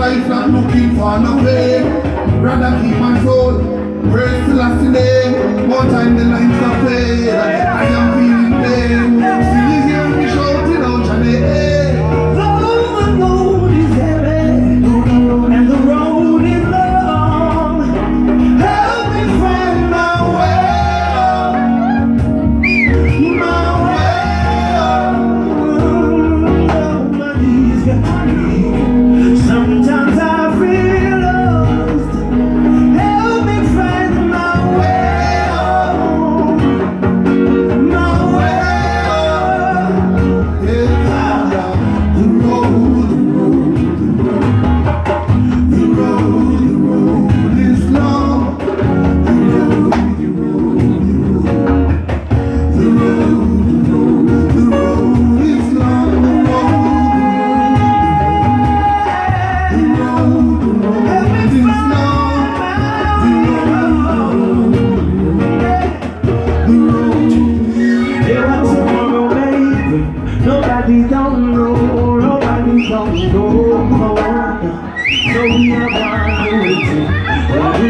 life, not looking for no fame. Rather keep my soul, praise the last name. More time the lines are played, I am feeling pain. Still you hear me shouting out your name. The road is heavy, and the road is long. Help me find my way home. My way home. My knees got weak. Sometimes I feel lost. Help me find my way home. My way home. The road is long. The road is long. Nobody don't know, nobody don't know. So we are one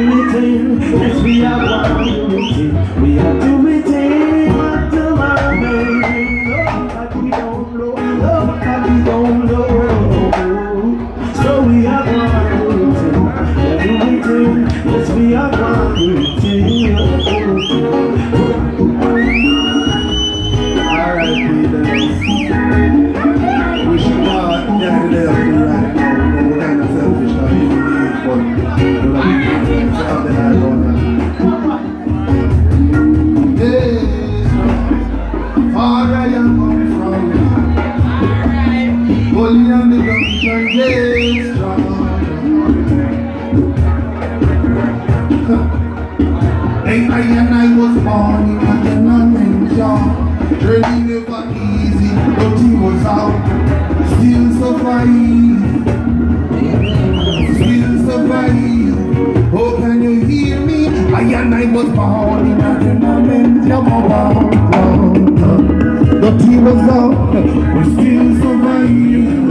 waiting, yes we are one waiting. We are to waiting what tomorrow may bring. Nobody don't know, nobody don't know. So we are one waiting, yes we are one waiting. Alright, Peter. Wishing God that it helped me right now. We're kind of selfish now, you believe, but it's something I don't know. Far I am come from. Holy and the junction, yes, strong. Hey, I was born in a tenement yard. Journey never easy, but he was out. Still survive. Still survive. Oh, can you hear me? I was born in a tenement yard. But he was out. We still survive.